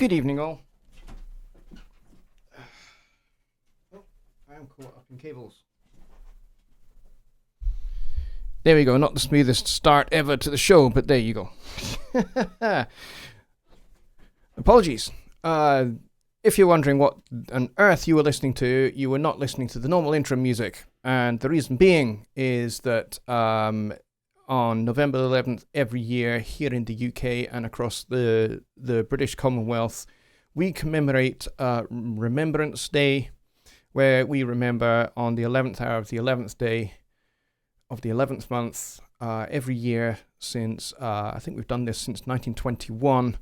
Good evening, all. Oh, I am caught up in cables. There we go. Not the smoothest start ever to the show, but there you go. Apologies. If you're wondering what on earth you were listening to, you were not listening to the normal intro music. And the reason being is that on November 11th every year here in the UK and across the British Commonwealth, we commemorate Remembrance Day, where we remember on the 11th hour of the 11th day of the 11th month every year since, I think we've done this since 1921,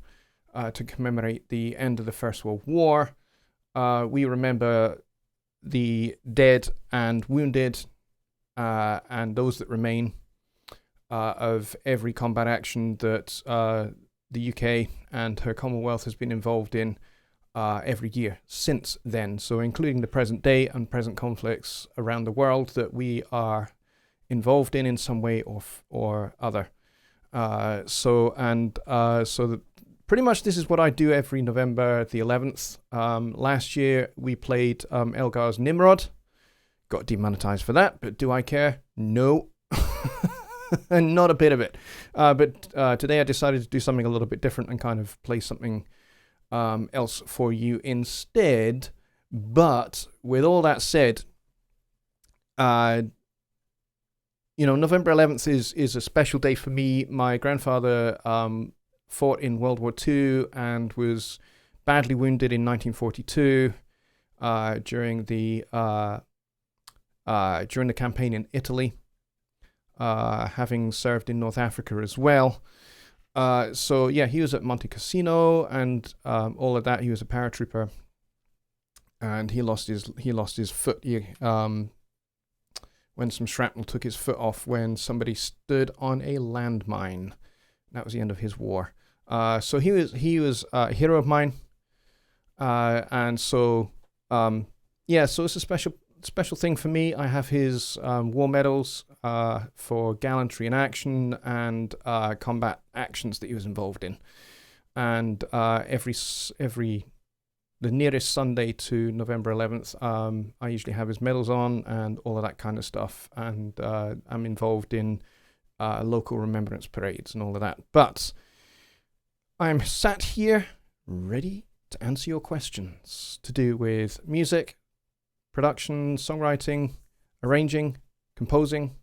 to commemorate the end of the First World War. We remember the dead and wounded and those that remain of every combat action that the UK and her Commonwealth has been involved in every year since then. So including the present day and present conflicts around the world that we are involved in some way or other. So pretty much this is what I do every November the 11th. Last year we played Elgar's Nimrod. Got demonetized for that, but do I care? No. And not a bit of it. But today I decided to do something a little bit different and kind of play something else for you instead. But with all that said, November 11th is a special day for me. My grandfather fought in World War II and was badly wounded in 1942 during the campaign in Italy, having served in North Africa as well. So yeah, he was at Monte Cassino and all of that. He was a paratrooper, and he lost his foot when some shrapnel took his foot off when somebody stood on a landmine. That was the end of his war. So he was a hero of mine, and so so it's a special thing for me. I have his war medals for gallantry in action and combat actions that he was involved in, and the nearest Sunday to November 11th, I usually have his medals on and all of that kind of stuff, and I'm involved in local remembrance parades and all of that. But I'm sat here ready to answer your questions to do with music, production, songwriting, arranging, composing,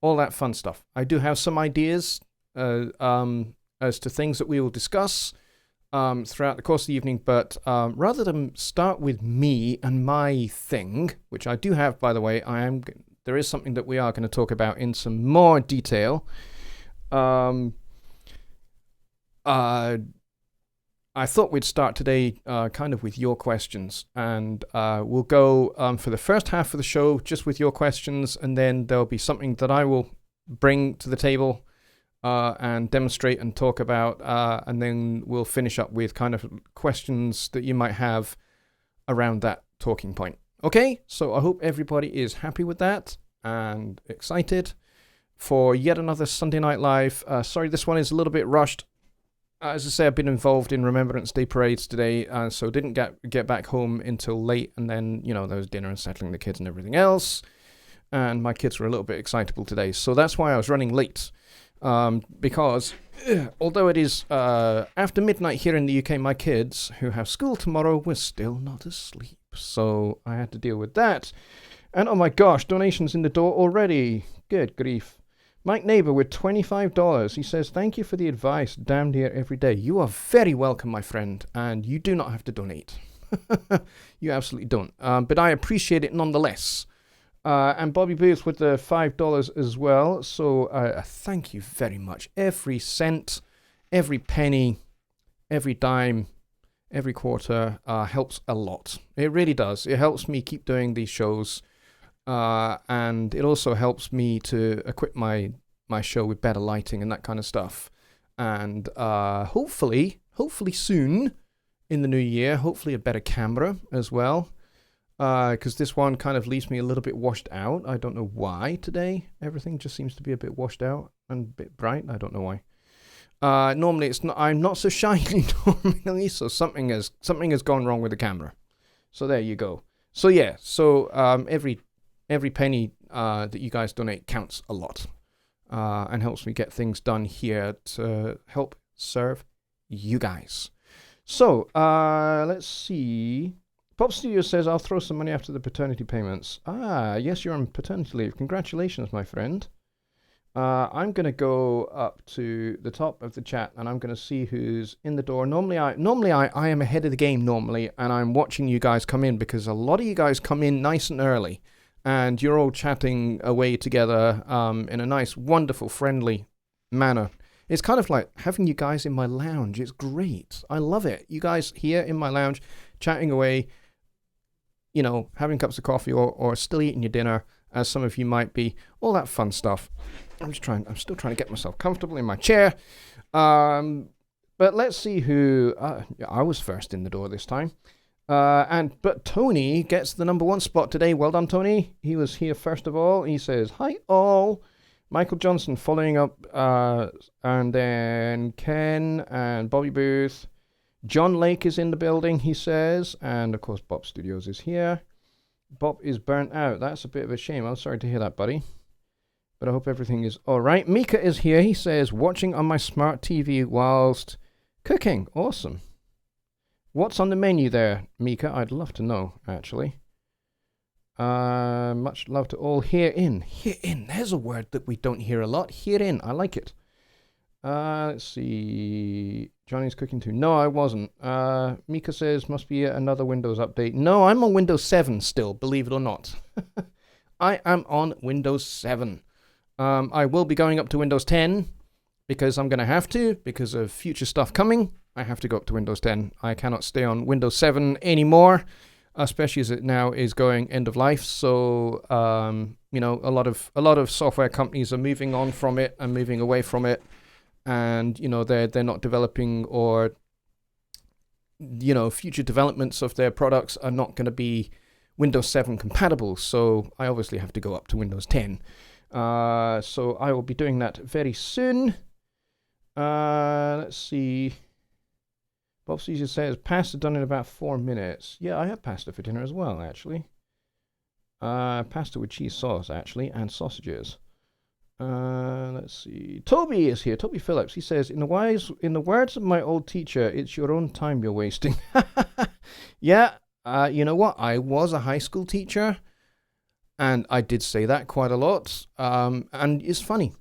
all that fun stuff. I do have some ideas as to things that we will discuss throughout the course of the evening, but rather than start with me and my thing, which I do have, by the way, there is something that we are going to talk about in some more detail. I thought we'd start today kind of with your questions, and we'll go for the first half of the show just with your questions, and then there'll be something that I will bring to the table and demonstrate and talk about, and then we'll finish up with kind of questions that you might have around that talking point. Okay, so I hope everybody is happy with that and excited for yet another Sunday Night Live. Sorry, this one is a little bit rushed. As I say, I've been involved in Remembrance Day parades today, so didn't get back home until late, and then, there was dinner and settling the kids and everything else, and my kids were a little bit excitable today, so that's why I was running late, because although it is after midnight here in the UK, my kids, who have school tomorrow, were still not asleep, so I had to deal with that. And oh my gosh, donations in the door already. Good grief. Mike Neighbor with $25. He says, thank you for the advice, damn near every day. You are very welcome, my friend, and you do not have to donate. You absolutely don't. But I appreciate it nonetheless. And Bobby Booth with the $5 as well. So thank you very much. Every cent, every penny, every dime, every quarter helps a lot. It really does. It helps me keep doing these shows. And it also helps me to equip my show with better lighting and that kind of stuff. And hopefully soon in the new year, hopefully a better camera as well. Because this one kind of leaves me a little bit washed out. I don't know why today. Everything just seems to be a bit washed out and a bit bright. I don't know why. Normally it's not. I'm not so shiny normally, so something has gone wrong with the camera. So there you go. So yeah. So every penny that you guys donate counts a lot, and helps me get things done here to help serve you guys. So let's see. Pop Studio says I'll throw some money after the paternity payments. Yes, you're on paternity leave. Congratulations, my friend. I'm going to go up to the top of the chat and I'm going to see who's in the door. Normally I am ahead of the game normally, and I'm watching you guys come in because a lot of you guys come in nice and early and you're all chatting away together in a nice, wonderful, friendly manner. It's kind of like having you guys in my lounge. It's great. I love it. You guys here in my lounge chatting away, you know, having cups of coffee or still eating your dinner, as some of you might be, all that fun stuff. I'm still trying to get myself comfortable in my chair. But let's see who, I was first in the door this time. But Tony gets the number one spot today. Well done, Tony. He was here first of all. He says, hi all. Michael Johnson following up, and then Ken and Bobby Booth. John Lake is in the building, he says. And of course, Bob Studios is here. Bob is burnt out. That's a bit of a shame. I'm sorry to hear that, buddy. But I hope everything is all right. Mika is here. He says, watching on my smart TV whilst cooking. Awesome. What's on the menu there, Mika? I'd love to know, actually. Much love to all. Herein. Herein. There's a word that we don't hear a lot. Herein. I like it. Let's see. Johnny's cooking too. No, I wasn't. Mika says, must be another Windows update. No, I'm on Windows 7 still, believe it or not. I am on Windows 7. I will be going up to Windows 10 because I'm going to have to, because of future stuff coming. I have to go up to Windows 10. I cannot stay on Windows 7 anymore, especially as it now is going end of life. So, you know, a lot of software companies are moving on from it and moving away from it. And, you know, they're not developing, or, you know, future developments of their products are not going to be Windows 7 compatible. So I obviously have to go up to Windows 10. So I will be doing that very soon. Let's see. Bob Caesar says, pasta done in about 4 minutes. Yeah, I have pasta for dinner as well, actually. Pasta with cheese sauce, actually, and sausages. Let's see. Toby is here. Toby Phillips. He says, in the words of my old teacher, it's your own time you're wasting. Yeah. You know what? I was a high school teacher, and I did say that quite a lot. And it's funny.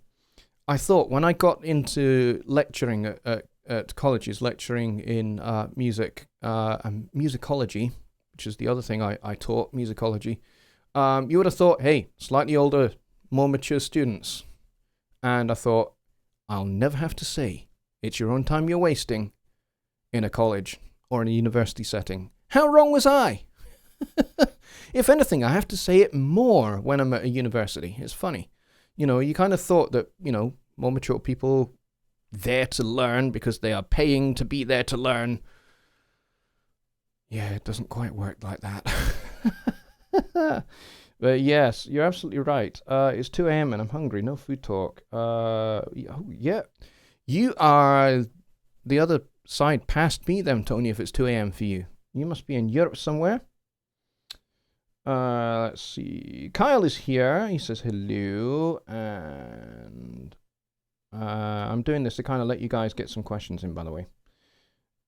I thought when I got into lecturing at colleges, lecturing in music and musicology, which is the other thing I taught, musicology, you would have thought, hey, slightly older, more mature students. And I thought, I'll never have to say, it's your own time you're wasting in a college or in a university setting. How wrong was I? If anything, I have to say it more when I'm at a university. It's funny. You know, you kind of thought that, you know, more mature people there to learn because they are paying to be there to learn. Yeah, it doesn't quite work like that. But yes, you're absolutely right. It's 2 a.m. and I'm hungry. No food talk. Yeah. You are the other side past me then, Tony, if it's 2 a.m. for you. You must be in Europe somewhere. Let's see. Kyle is here. He says hello. And I'm doing this to kind of let you guys get some questions in, by the way.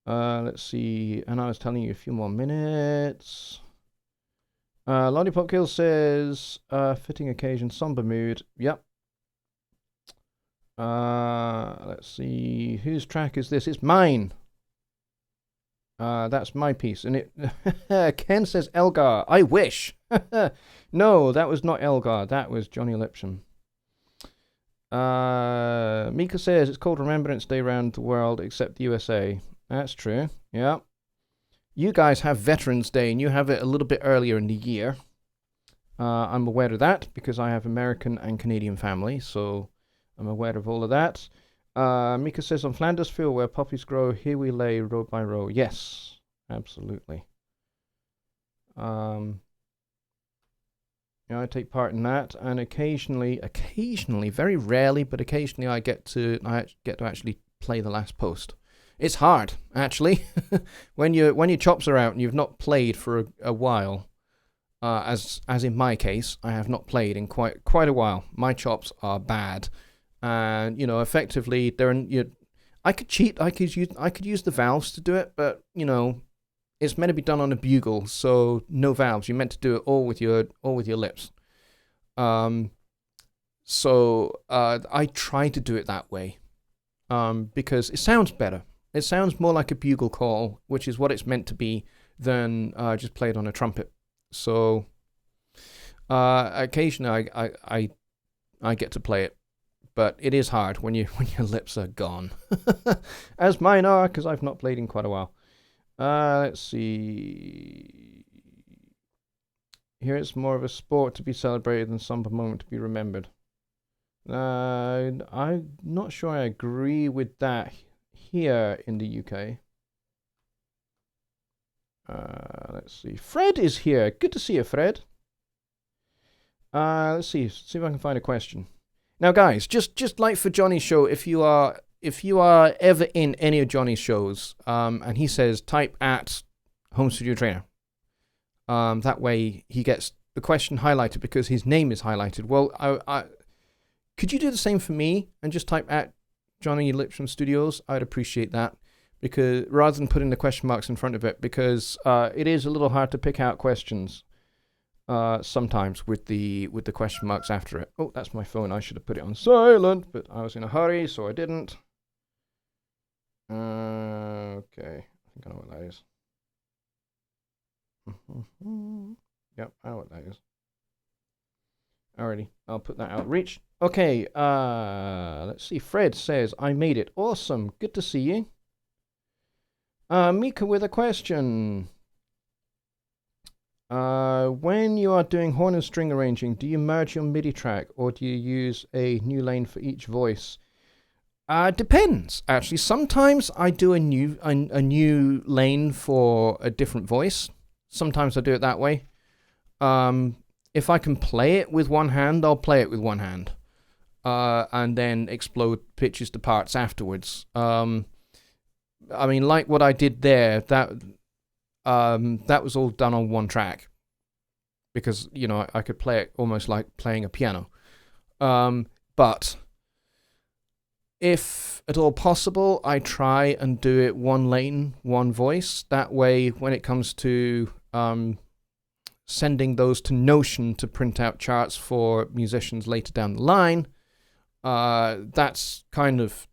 Let's see. And I was telling you a few more minutes. Lollipop Kill says, fitting occasion, somber mood. Yep. Let's see. Whose track is this? It's mine. That's my piece. And it Ken says Elgar. I wish. No, that was not Elgar. That was Jonny Lipsham. Mika says it's called Remembrance Day around the world except the USA. That's true. Yeah. You guys have Veterans Day and you have it a little bit earlier in the year. I'm aware of that because I have American and Canadian family, so I'm aware of all of that. Mika says, on Flanders Field where poppies grow, here we lay row by row. Yes, absolutely. I take part in that, and occasionally, very rarely, but occasionally I get to actually play the last post. It's hard, actually, when your chops are out and you've not played for a while. As in my case, I have not played in quite a while. My chops are bad, and effectively I could cheat. I could use the valves to do it, but it's meant to be done on a bugle, so no valves. You're meant to do it all with your lips. So I try to do it that way, because it sounds better. It sounds more like a bugle call, which is what it's meant to be, than just play it on a trumpet. So occasionally I get to play it, but it is hard when your lips are gone, as mine are, because I've not played in quite a while. Let's see. Here it's more of a sport to be celebrated than some moment to be remembered. I'm not sure I agree with that here in the UK. Let's see. Fred is here. Good to see you, Fred. Let's see if I can find a question. Now, guys, just like for Jonny's show, if you are ever in any of Jonny's shows, and he says type at Home Studio Trainer, that way he gets the question highlighted because his name is highlighted. Well, I could you do the same for me and just type at Jonny Lipsham Studios? I'd appreciate that, because rather than putting the question marks in front of it, because it is a little hard to pick out questions sometimes with the question marks after it. Oh, that's my phone. I should have put it on silent, but I was in a hurry, so I didn't. Okay, I think I know what that is. Yep, I know what that is. Alrighty, I'll put that out of reach. Okay, let's see. Fred says, I made it. Awesome. Good to see you. Mika with a question. When you are doing horn and string arranging, do you merge your MIDI track or do you use a new lane for each voice? Depends, actually. Sometimes I do a new lane for a different voice. Sometimes I do it that way. If I can play it with one hand, I'll play it with one hand. And then explode pitches to parts afterwards. I mean, like what I did there, that was all done on one track, because I could play it almost like playing a piano. But if at all possible, I try and do it one lane, one voice. That way, when it comes to sending those to Notion to print out charts for musicians later down the line, that's kind of,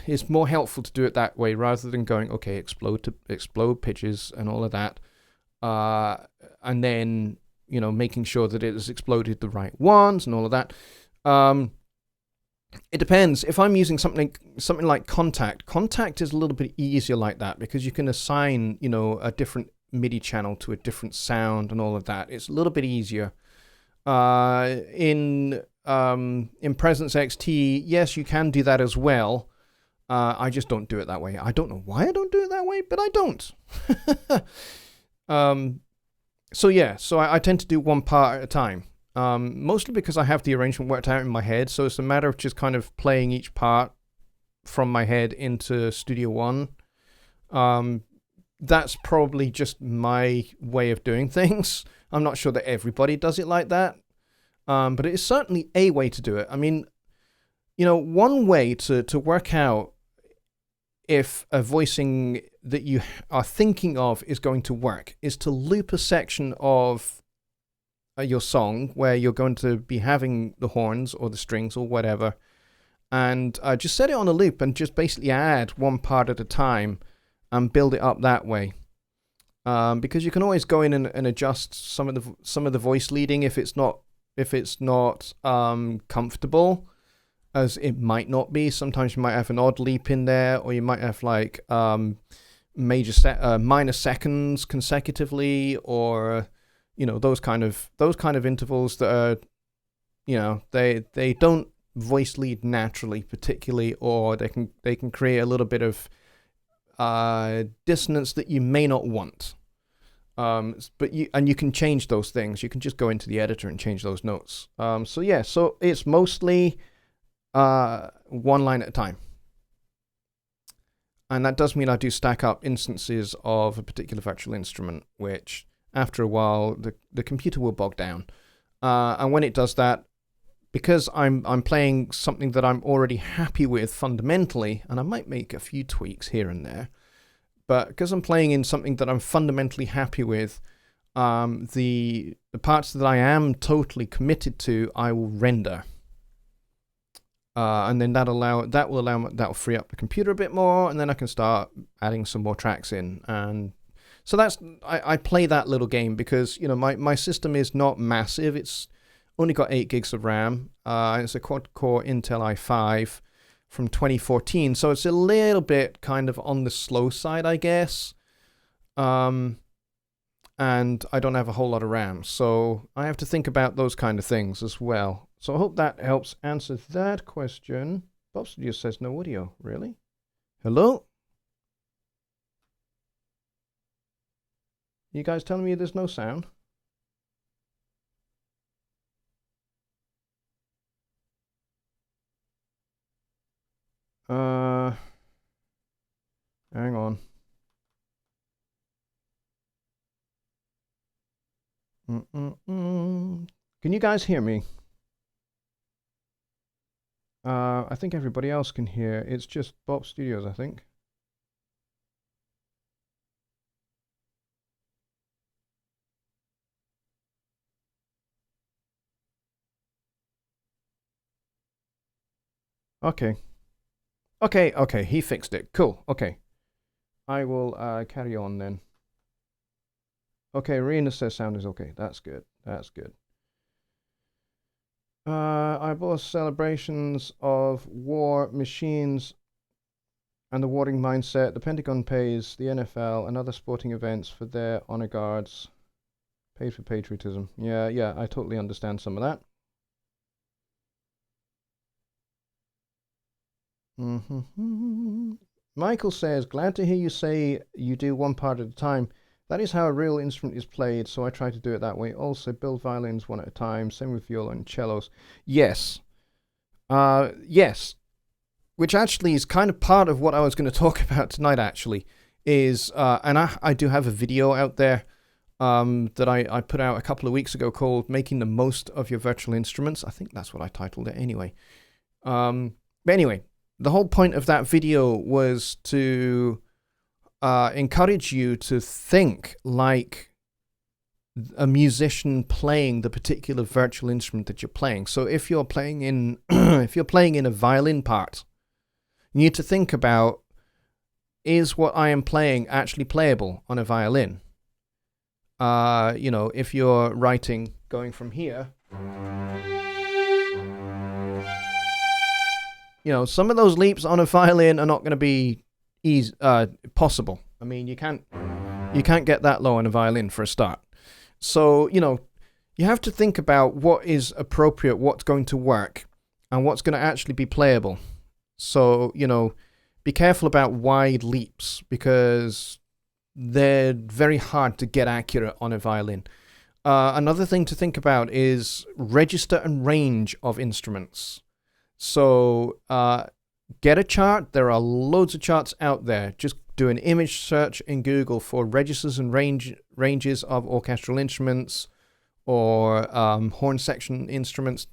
it's more helpful to do it that way rather than going, okay, explode pitches and all of that, and then making sure that it has exploded the right ones and all of that. It depends. If I'm using something like Contact is a little bit easier like that, because you can assign a different MIDI channel to a different sound and all of that. It's a little bit easier. In Presence XT, yes, you can do that as well. I just don't do it that way. I don't know why I don't do it that way, but I don't. So I tend to do one part at a time. Mostly because I have the arrangement worked out in my head, so it's a matter of just kind of playing each part from my head into Studio One. That's probably just my way of doing things. I'm not sure that everybody does it like that, but it is certainly a way to do it. I mean, one way to work out if a voicing that you are thinking of is going to work is to loop a section of your song where you're going to be having the horns or the strings or whatever, and just set it on a loop and just basically add one part at a time and build it up that way. Because you can always go in and adjust some of the voice leading if it's not comfortable, as it might not be. Sometimes you might have an odd leap in there, or you might have like minor seconds consecutively, or those kind of intervals that are they don't voice lead naturally particularly, or they can create a little bit of dissonance that you may not want. But you can change those things. You can just go into the editor and change those notes. So it's mostly one line at a time. And that does mean I do stack up instances of a particular virtual instrument, which after a while the computer will bog down. And when it does that, because I'm playing something that I'm already happy with fundamentally, and I might make a few tweaks here and there, but because I'm playing in something that I'm fundamentally happy with, the parts that I am totally committed to, I will render. And then that'll free up the computer a bit more, and then I can start adding some more tracks in. And so I play that little game because, you know, my system is not massive. It's only got 8 gigs of RAM. It's a quad-core Intel i5 from 2014, so it's a little bit kind of on the slow side, I guess. And I don't have a whole lot of RAM, so I have to think about those kind of things as well. So I hope that helps answer that question. Bob Studio says no audio. Really? Hello? You guys telling me there's no sound? Hang on. Can you guys hear me? I think everybody else can hear. It's just Bob Studios, I think. Okay. Okay, he fixed it. Cool, okay. I will carry on then. Okay, Rena says sound is okay. That's good. That's good. I bought celebrations of war machines and the warring mindset. The Pentagon pays the NFL and other sporting events for their honor guards. Paid for patriotism. Yeah, I totally understand some of that. Michael says, glad to hear you say you do one part at a time. That is how a real instrument is played, so I try to do it that way. Also, build violins one at a time, same with viola and cellos. Yes. Yes. Which actually is kind of part of what I was going to talk about tonight, actually, is, and I do have a video out there that I put out a couple of weeks ago called Making the Most of Your Virtual Instruments. I think that's what I titled it anyway. But anyway, the whole point of that video was to encourage you to think like a musician playing the particular virtual instrument that you're playing. So if you're playing in if you're playing in a violin part, you need to think about, is what I am playing actually playable on a violin? You know, if you're writing going from here, you know, some of those leaps on a violin are not going to be possible. I mean, you can't get that low on a violin for a start. So, you know, you have to think about what is appropriate, what's going to work, and what's going to actually be playable. So, you know, be careful about wide leaps because they're very hard to get accurate on a violin. Another thing to think about is register and range of instruments. So, get a chart. There are loads of charts out there. Just do an image search in Google for registers and ranges of orchestral instruments or horn section instruments.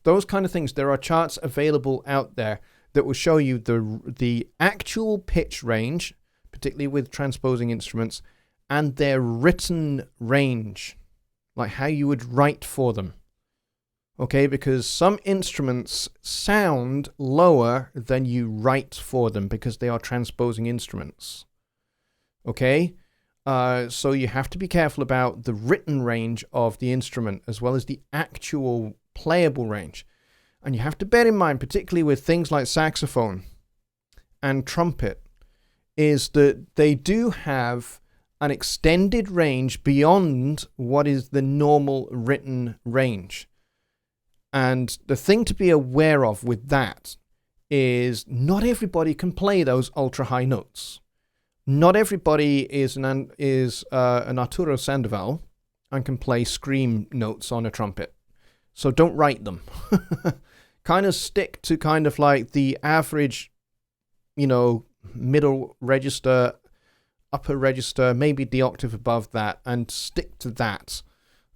Those kind of things. There are charts available out there that will show you the actual pitch range, particularly with transposing instruments, and their written range, like how you would write for them. Okay, because some instruments sound lower than you write for them because they are transposing instruments. Okay, so you have to be careful about the written range of the instrument as well as the actual playable range. And you have to bear in mind, particularly with things like saxophone and trumpet, is that they do have an extended range beyond what is the normal written range. And the thing to be aware of with that is not everybody can play those ultra high notes. Not everybody is an Arturo Sandoval and can play scream notes on a trumpet. So don't write them. Kind of stick to kind of like the average, you know, middle register, upper register, maybe the octave above that, and stick to that.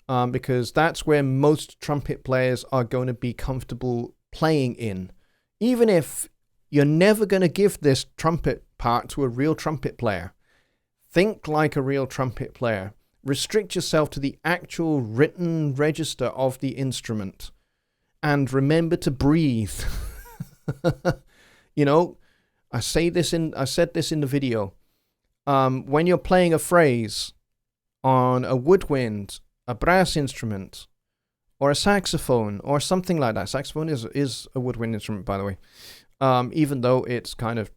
Because that's where most trumpet players are going to be comfortable playing in. Even if you're never going to give this trumpet part to a real trumpet player, think like a real trumpet player. Restrict yourself to the actual written register of the instrument. And remember to breathe. You know, I said this in the video. When you're playing a phrase on a woodwind, a brass instrument, or a saxophone, or something like that. Saxophone is a woodwind instrument, by the way. Even though it's kind of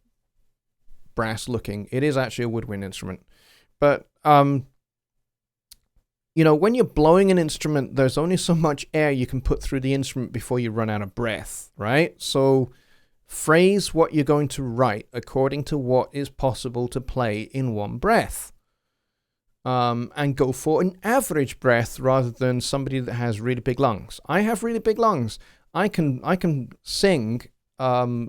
brass looking, it is actually a woodwind instrument. But, you know, when you're blowing an instrument, there's only so much air you can put through the instrument before you run out of breath, right? So phrase what you're going to write according to what is possible to play in one breath. And go for an average breath rather than somebody that has really big lungs. I have really big lungs. I can sing. I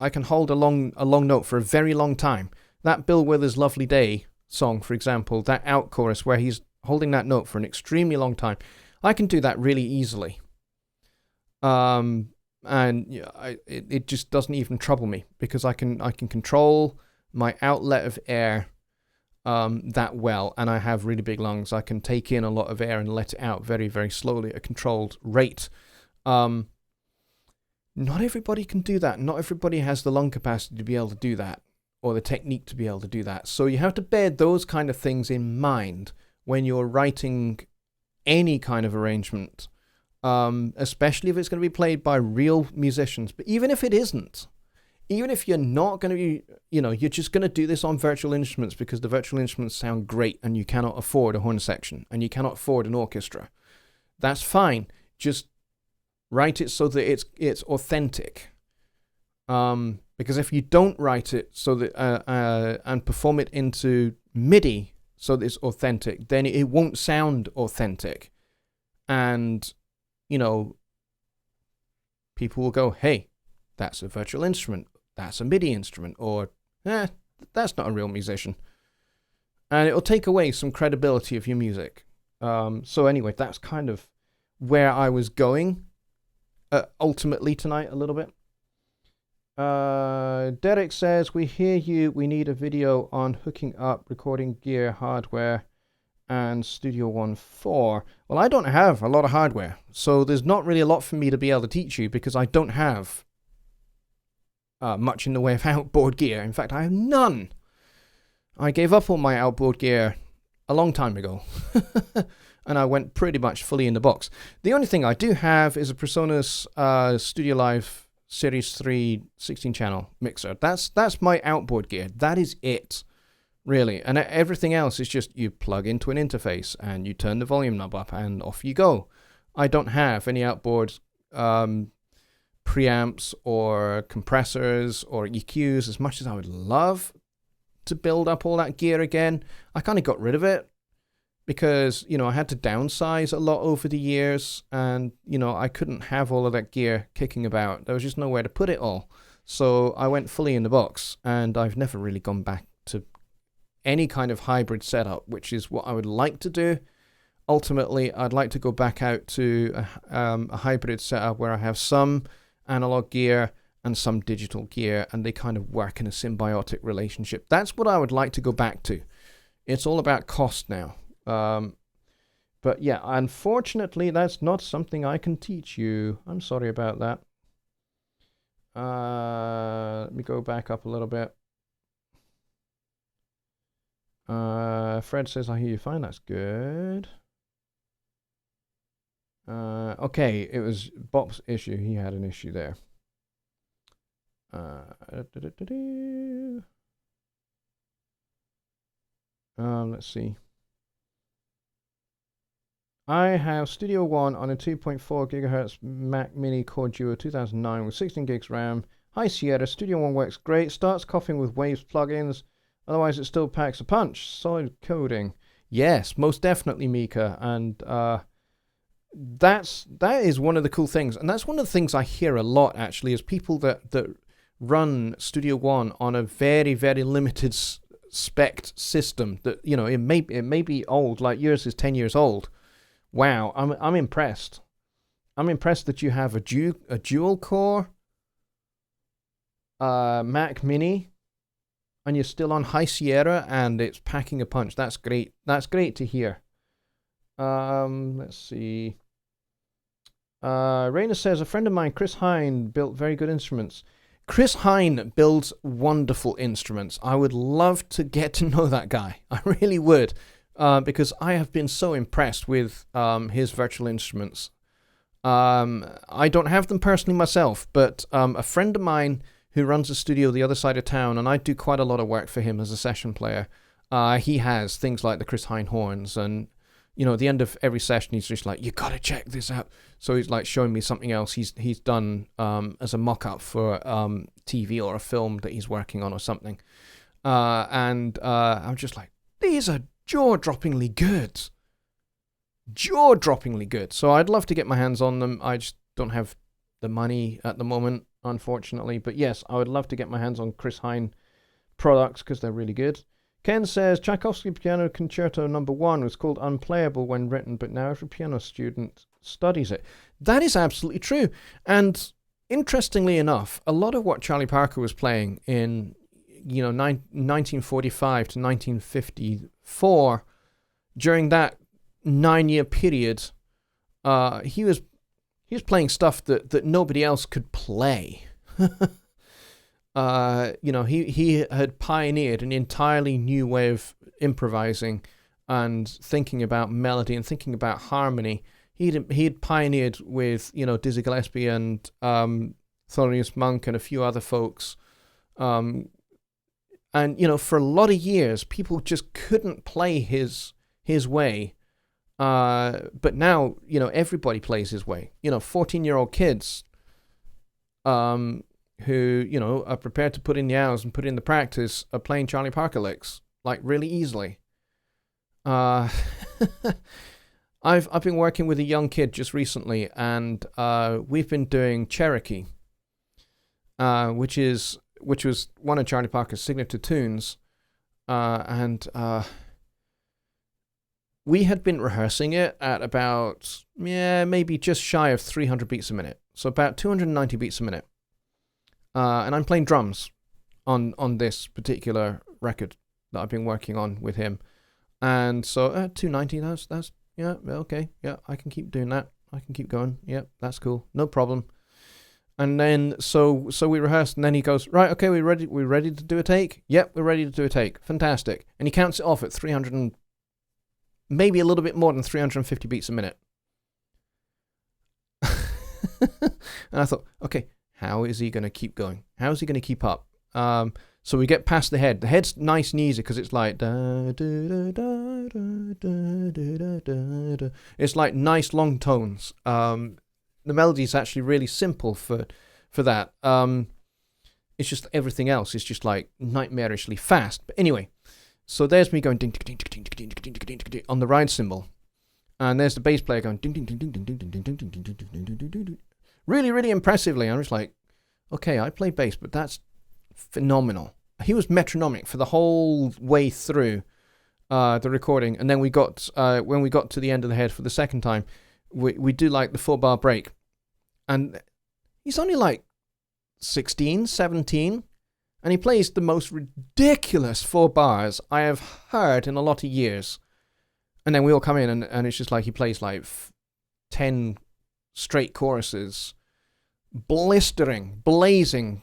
can hold a long note for a very long time. That Bill Withers' "Lovely Day" song, for example, that out chorus where he's holding that note for an extremely long time, I can do that really easily. And yeah, it just doesn't even trouble me because I can control my outlet of air that well, and I have really big lungs. I can take in a lot of air and let it out very, very slowly at a controlled rate. Not everybody can do that. Not everybody has the lung capacity to be able to do that, or the technique to be able to do that. So you have to bear those kind of things in mind when you're writing any kind of arrangement, especially if it's going to be played by real musicians. But even if it isn't, even if you're not going to be, you're just going to do this on virtual instruments because the virtual instruments sound great and you cannot afford a horn section and you cannot afford an orchestra. That's fine. Just write it so that it's authentic. Because if you don't write it so that and perform it into MIDI so that it's authentic, then it won't sound authentic. And, people will go, hey, that's a virtual instrument. That's a MIDI instrument, or, that's not a real musician. And it'll take away some credibility of your music. So anyway, that's kind of where I was going ultimately tonight a little bit. Derek says, we hear you. We need a video on hooking up recording gear, hardware, and Studio One 4. Well, I don't have a lot of hardware, so there's not really a lot for me to be able to teach you because I don't have much in the way of outboard gear. In fact, I have none. I gave up on my outboard gear a long time ago. And I went pretty much fully in the box. The only thing I do have is a PreSonus Studio Live Series 3 16-channel mixer. That's my outboard gear. That is it, really. And everything else is just you plug into an interface and you turn the volume knob up and off you go. I don't have any outboard preamps or compressors or EQs. As much as I would love to build up all that gear again, I kind of got rid of it because, I had to downsize a lot over the years and, I couldn't have all of that gear kicking about. There was just nowhere to put it all. So I went fully in the box and I've never really gone back to any kind of hybrid setup, which is what I would like to do. Ultimately, I'd like to go back out to a hybrid setup where I have some analog gear and some digital gear, and they kind of work in a symbiotic relationship. That's what I would like to go back to. It's all about cost now. But yeah, unfortunately, that's not something I can teach you. I'm sorry about that. Let me go back up a little bit. Fred says, I hear you fine. That's good. Okay, it was Bob's issue. He had an issue there. Let's see. I have Studio One on a 2.4 gigahertz Mac Mini Core Duo 2009 with 16 gigs RAM. Hi Sierra, Studio One works great. Starts coughing with Waves plugins. Otherwise, it still packs a punch. Solid coding. Yes, most definitely, Mika. And that is one of the cool things. And that's one of the things I hear a lot, actually, is people that run Studio One on a very, very limited spec system that, you know, it may be old, like yours is 10 years old. Wow, I'm impressed. I'm impressed that you have a dual core Mac Mini, and you're still on High Sierra, and it's packing a punch. That's great. That's great to hear. Let's see. Raina says, a friend of mine, Chris Hine, built very good instruments. Chris Hine builds wonderful instruments. I would love to get to know that guy. I really would, because I have been so impressed with his virtual instruments. I don't have them personally myself, but a friend of mine who runs a studio the other side of town, and I do quite a lot of work for him as a session player, he has things like the Chris Hine horns, and you know, at the end of every session, he's just like, you gotta check this out. So he's like showing me something else he's done as a mock-up for TV or a film that he's working on or something. And I'm just like, these are jaw-droppingly good. Jaw-droppingly good. So I'd love to get my hands on them. I just don't have the money at the moment, unfortunately. But yes, I would love to get my hands on Chris Hine products because they're really good. Ken says, Tchaikovsky Piano Concerto No. 1 was called unplayable when written, but now every piano student studies it. That is absolutely true. And interestingly enough, a lot of what Charlie Parker was playing in, 1945 to 1954, during that 9-year period, he was playing stuff that nobody else could play. He had pioneered an entirely new way of improvising and thinking about melody and thinking about harmony. He'd pioneered with, Dizzy Gillespie and Thelonious Monk and a few other folks. And, for a lot of years, people just couldn't play his way. But now, everybody plays his way. 14-year-old kids who, are prepared to put in the hours and put in the practice are playing Charlie Parker licks, like, really easily. I've been working with a young kid just recently, and we've been doing Cherokee, which was one of Charlie Parker's signature tunes, and we had been rehearsing it at about, maybe just shy of 300 beats a minute, so about 290 beats a minute. And I'm playing drums on this particular record that I've been working on with him. And so 290, that's yeah, okay, yeah, I can keep doing that. I can keep going. Yeah, that's cool. No problem. And then so we rehearsed, and then he goes, right, okay, we're ready to do a take? Yep, we're ready to do a take. Fantastic. And he counts it off at 300 and maybe a little bit more than 350 beats a minute. And I thought, okay, how is he going to keep going? How is he going to keep up? So we get past the head. The head's nice and easy because it's like da, da, da, da, da, da, da, da. It's like nice long tones. The melody is actually really simple for that. It's just everything else is just like nightmarishly fast. But anyway, so there's me going ding ding ding ding ding ding ding ding on the ride cymbal, and there's the bass player going ding ding ding ding ding ding ding ding ding ding ding ding ding ding. Really, really impressively. I'm just like, okay, I play bass, but that's phenomenal. He was metronomic for the whole way through the recording, and then we got when we got to the end of the head for the second time, we do like the 4-bar break, and he's only like 16, 17, and he plays the most ridiculous 4 bars I have heard in a lot of years. And then we all come in, and it's just like he plays like 10 straight choruses, blazing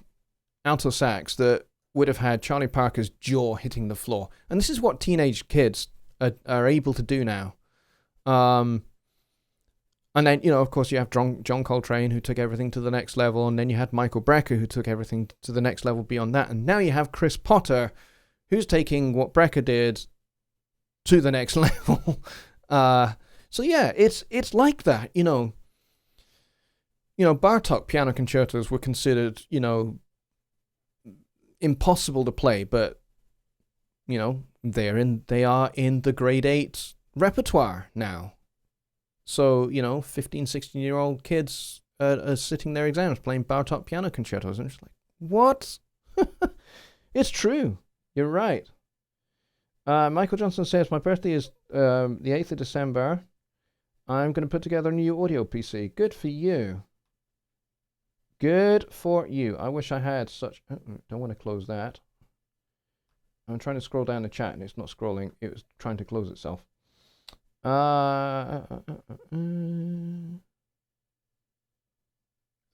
alto sax that would have had Charlie Parker's jaw hitting the floor. And this is what teenage kids are able to do now. And then, of course, you have John Coltrane, who took everything to the next level, and then you had Michael Brecker, who took everything to the next level beyond that, and now you have Chris Potter, who's taking what Brecker did to the next level. So yeah, it's like that, Bartók piano concertos were considered, impossible to play, but, they are in the grade 8 repertoire now. So, 15, 16-year-old kids are sitting their exams playing Bartók piano concertos, and it's like, What? It's true. You're right. Michael Johnson says, my birthday is the 8th of December. I'm going to put together a new audio PC. Good for you. Good for you. I wish I had such... don't want to close that. I'm trying to scroll down the chat and it's not scrolling. It was trying to close itself.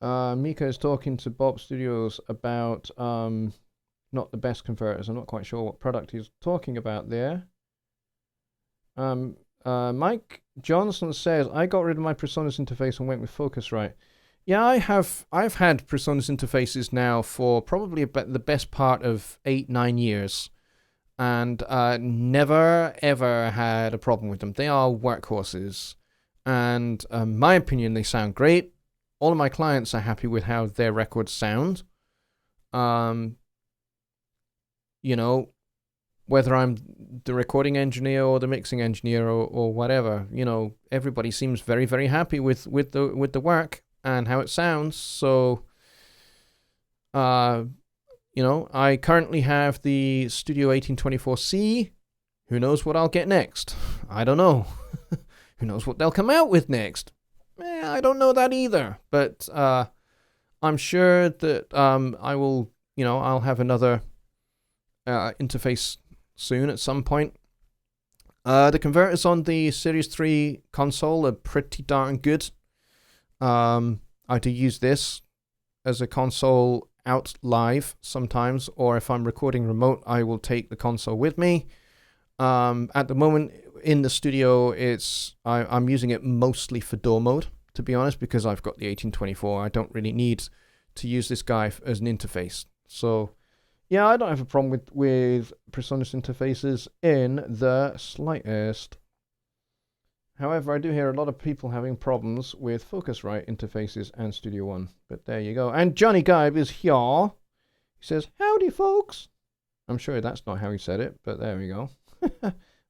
Mika is talking to Bob Studios about not the best converters. I'm not quite sure what product he's talking about there. Mike Johnson says, I got rid of my PreSonus interface and went with Focusrite. Yeah, I've had PreSonus interfaces now for probably about the best part of 8-9 years. And never, ever had a problem with them. They are workhorses. And in my opinion, they sound great. All of my clients are happy with how their records sound. You know, whether I'm the recording engineer or the mixing engineer or whatever, you know, everybody seems very, very happy with the work and how it sounds. So, you know, I currently have the Studio 1824C. Who knows what I'll get next? I don't know. Who knows what they'll come out with next? I don't know that either. But I'm sure that I will, you know, I'll have another interface soon at some point. The converters on the Series 3 console are pretty darn good. I do use this as a console out live sometimes, or if I'm recording remote, I will take the console with me. At the moment in the studio, I'm using it mostly for DAW mode, to be honest, because I've got the 1824. I don't really need to use this guy as an interface. So yeah, I don't have a problem with PreSonus interfaces in the slightest. However, I do hear a lot of people having problems with Focusrite interfaces and Studio One. But there you go. And Jonny Gibe is here. He says, howdy, folks. I'm sure that's not how he said it, but there we go.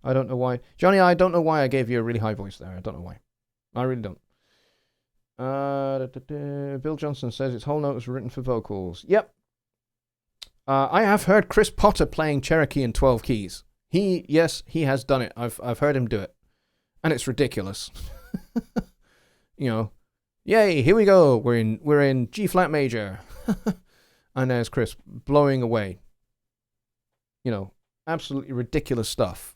I don't know why. Jonny, I don't know why I gave you a really high voice there. I don't know why. I really don't. Bill Johnson says its whole note was written for vocals. Yep. I have heard Chris Potter playing Cherokee in 12 keys. Yes, he has done it. I've heard him do it. And it's ridiculous. You know, yay, here we go. We're in G flat major. And there's Chris blowing away. You know, absolutely ridiculous stuff.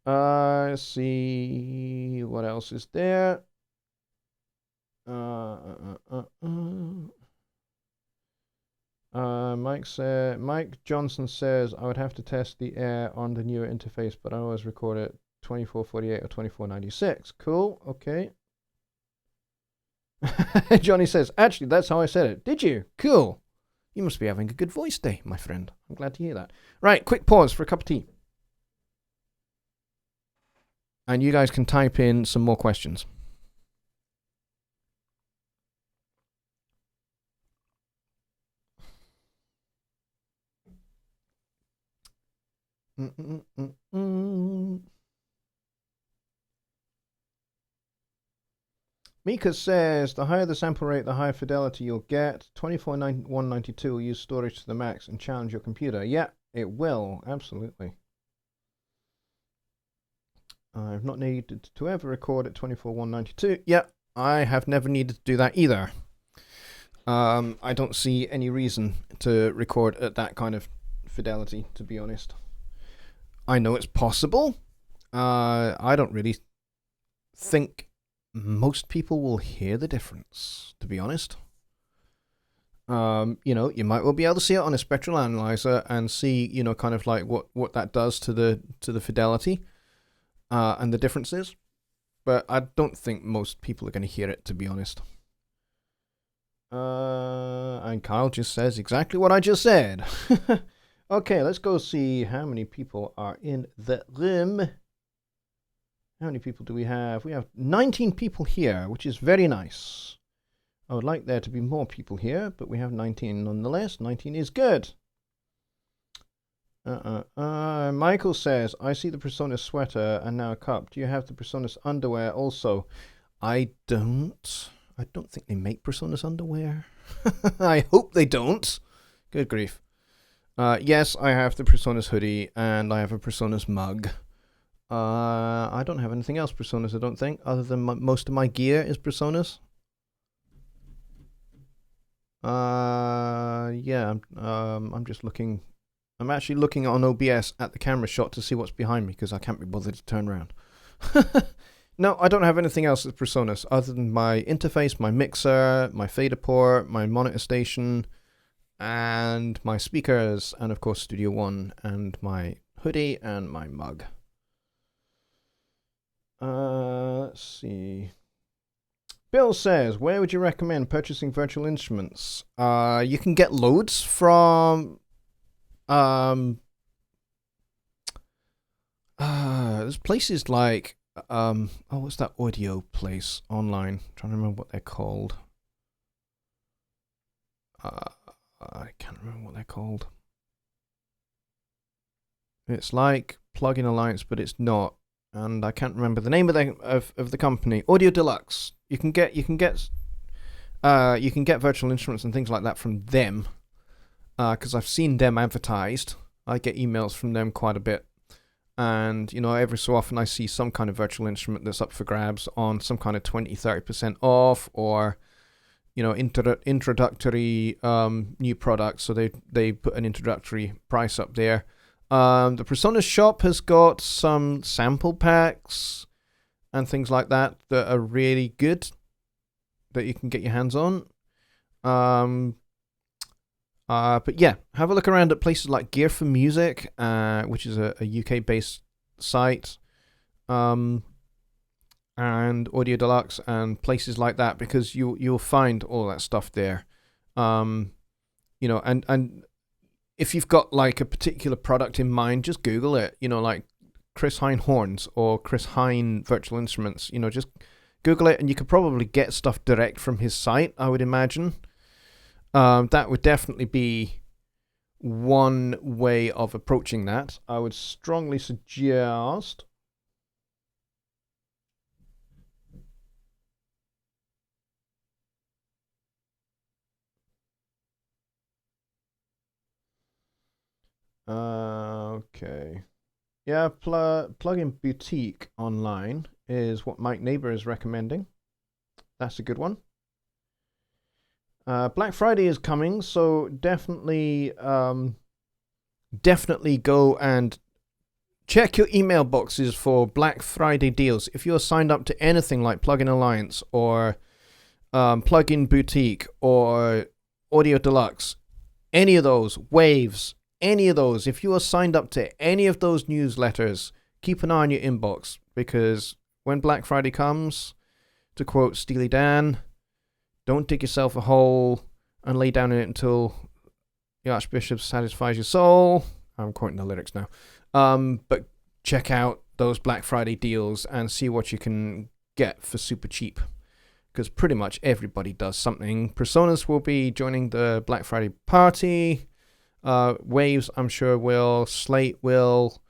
Let's see what else is there. Mike Johnson says, I would have to test the air on the newer interface, but I always record it 2448 or 2496. Cool, okay. Jonny says, actually, that's how I said it. Did you? Cool. You must be having a good voice day, my friend. I'm glad to hear that. Right, quick pause for a cup of tea. And you guys can type in some more questions. Mika says, the higher the sample rate, the higher fidelity you'll get. 24192 will use storage to the max and challenge your computer. Yeah, it will. Absolutely. I've not needed to ever record at 24192. Yeah, I have never needed to do that either. I don't see any reason to record at that kind of fidelity, to be honest. I know it's possible. I don't really think most people will hear the difference, to be honest. You know, you might well be able to see it on a spectral analyzer and see, you know, kind of like what that does to the fidelity and the differences. But I don't think most people are going to hear it, to be honest. And Kyle just says exactly what I just said. Okay, let's go see how many people are in the room. How many people do we have? We have 19 people here, which is very nice. I would like there to be more people here, but we have 19 nonetheless. 19 is good. Michael says, I see the PreSonus sweater and now a cup. Do you have the PreSonus underwear also? I don't. I don't think they make PreSonus underwear. I hope they don't. Good grief. Yes, I have the PreSonus hoodie and I have a PreSonus mug. I don't have anything else PreSonus, I don't think, other than most of my gear is PreSonus. Yeah, I'm just looking. I'm actually looking on OBS at the camera shot to see what's behind me because I can't be bothered to turn around. No, I don't have anything else that's PreSonus other than my interface, my mixer, my fader port, my monitor station, and my speakers, and of course Studio One, and my hoodie and my mug. Let's see. Bill says, where would you recommend purchasing virtual instruments? You can get loads from there's places like what's that audio place online? I'm trying to remember what they're called. I can't remember what they're called. It's like Plugin Alliance, but it's not, and I can't remember the name of the company. Audio Deluxe. You can get virtual instruments and things like that from them, because I've seen them advertised. I get emails from them quite a bit. And, every so often I see some kind of virtual instrument that's up for grabs on some kind of 20-30% off, or, introductory new products. So they put an introductory price up there. The PreSonus shop has got some sample packs and things like that are really good that you can get your hands on. But yeah, have a look around at places like Gear for Music, which is a UK-based site, and Audio Deluxe and places like that, because you'll find all that stuff there. And if you've got like a particular product in mind, just Google it. Like Chris Hine horns or Chris Hine virtual instruments. Just Google it, and you could probably get stuff direct from his site, I would imagine. That would definitely be one way of approaching that. I would strongly suggest. Okay. Yeah, Plugin Boutique online is what Mike Neighbor is recommending. That's a good one. Black Friday is coming, so definitely go and check your email boxes for Black Friday deals. If you're signed up to anything like Plugin Alliance or Plugin Boutique or Audio Deluxe, any of those, Waves, any of those, if you are signed up to any of those newsletters, keep an eye on your inbox, because when Black Friday comes, to quote Steely Dan, don't dig yourself a hole and lay down in it until the Archbishop satisfies your soul. I'm quoting the lyrics now. But check out those Black Friday deals and see what you can get for super cheap, because pretty much everybody does something. PreSonus will be joining the Black Friday party. Waves, I'm sure, will. Slate will.